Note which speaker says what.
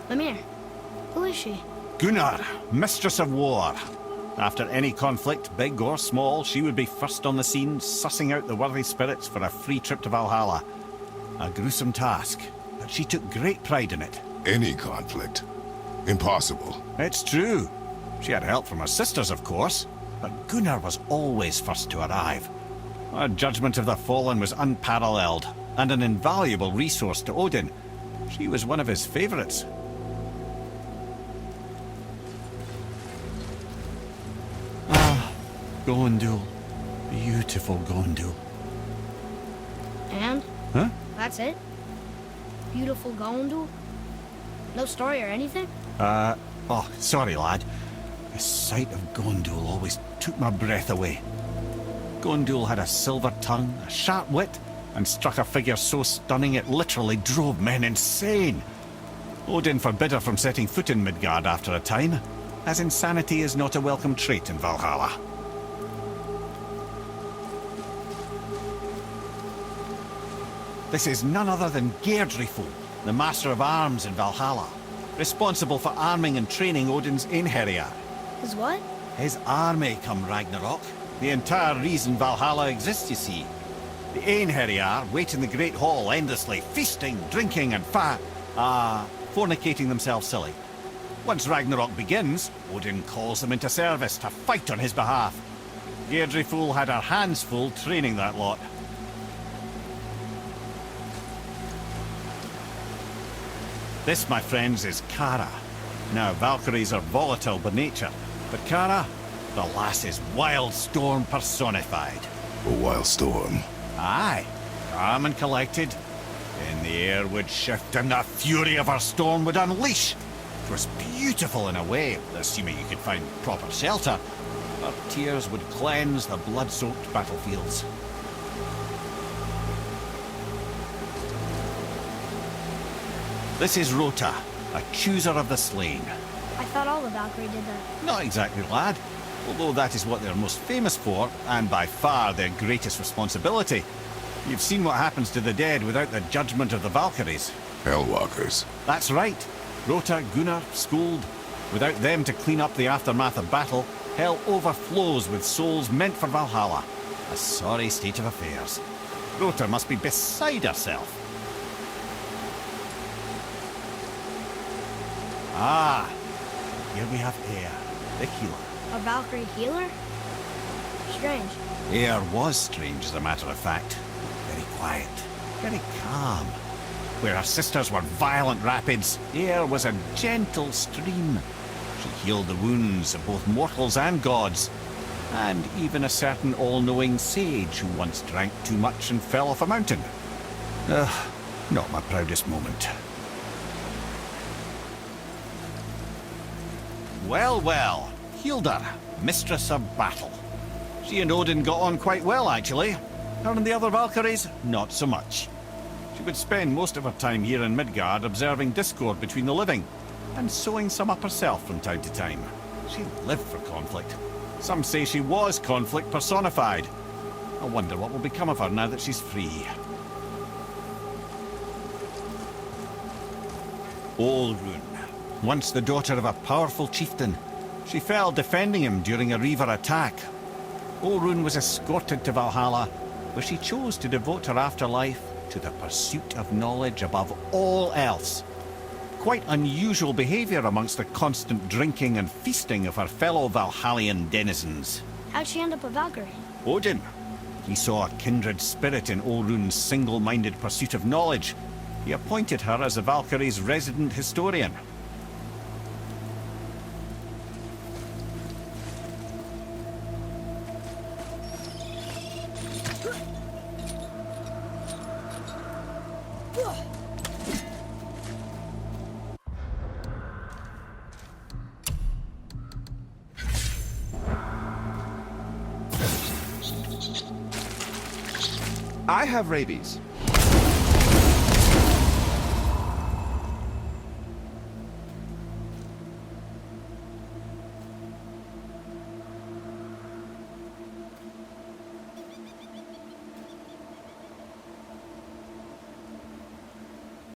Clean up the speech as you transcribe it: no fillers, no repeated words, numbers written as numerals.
Speaker 1: Mimir, who is she?
Speaker 2: Gunnar, Mistress of War. After any conflict, big or small, she would be first on the scene, sussing out the worthy spirits for a free trip to Valhalla. A gruesome task, but she took great pride in it.
Speaker 3: Any conflict? Impossible.
Speaker 2: It's true. She had help from her sisters, of course, but Gunnar was always first to arrive. Her judgment of the fallen was unparalleled, and an invaluable resource to Odin. She was one of his favourites. Gondul. Beautiful Gondul.
Speaker 1: And?
Speaker 2: Huh?
Speaker 1: That's it? Beautiful Gondul? No story or anything?
Speaker 2: Oh, sorry, lad. The sight of Gondul always took my breath away. Gondul had a silver tongue, a sharp wit, and struck a figure so stunning it literally drove men insane. Odin forbid her from setting foot in Midgard after a time, as insanity is not a welcome trait in Valhalla. This is none other than Geirdriful, the Master of Arms in Valhalla, responsible for arming and training Odin's Einherjar.
Speaker 1: His what?
Speaker 2: His army come Ragnarok. The entire reason Valhalla exists, you see. The Einherjar wait in the Great Hall endlessly, feasting, drinking, and fornicating themselves silly. Once Ragnarok begins, Odin calls them into service to fight on his behalf. Geirdriful had her hands full training that lot. This, my friends, is Kara. Now, Valkyries are volatile by nature, but Kara, the lass is wild storm personified.
Speaker 3: A wild storm.
Speaker 2: Aye, calm and collected. Then the air would shift and the fury of her storm would unleash. It was beautiful in a way, assuming you could find proper shelter. Her tears would cleanse the blood-soaked battlefields. This is Rota, a chooser of the slain.
Speaker 1: I thought all the Valkyrie did that.
Speaker 2: Not exactly, lad. Although that is what they're most famous for, and by far their greatest responsibility. You've seen what happens to the dead without the judgment of the Valkyries.
Speaker 3: Hellwalkers.
Speaker 2: That's right. Rota, Gunnar, Skuld. Without them to clean up the aftermath of battle, hell overflows with souls meant for Valhalla. A sorry state of affairs. Rota must be beside herself. Ah, here we have Air, the healer.
Speaker 1: A Valkyrie healer? Strange.
Speaker 2: Air was strange, as a matter of fact. Very quiet, very calm. Where her sisters were violent rapids, Air was a gentle stream. She healed the wounds of both mortals and gods, and even a certain all-knowing sage who once drank too much and fell off a mountain. Not my proudest moment. Well, well, Hildr, Mistress of Battle. She and Odin got on quite well, actually. Her and the other Valkyries, not so much. She would spend most of her time here in Midgard observing discord between the living, and sewing some up herself from time to time. She lived for conflict. Some say she was conflict personified. I wonder what will become of her now that she's free. Olrun. Once the daughter of a powerful chieftain, she fell defending him during a Reaver attack. Olrun was escorted to Valhalla, where she chose to devote her afterlife to the pursuit of knowledge above all else. Quite unusual behavior amongst the constant drinking and feasting of her fellow Valhallian denizens.
Speaker 1: How'd she end up a Valkyrie?
Speaker 2: Odin. He saw a kindred spirit in Olrun's single-minded pursuit of knowledge. He appointed her as the Valkyrie's resident historian.
Speaker 4: I have rabies.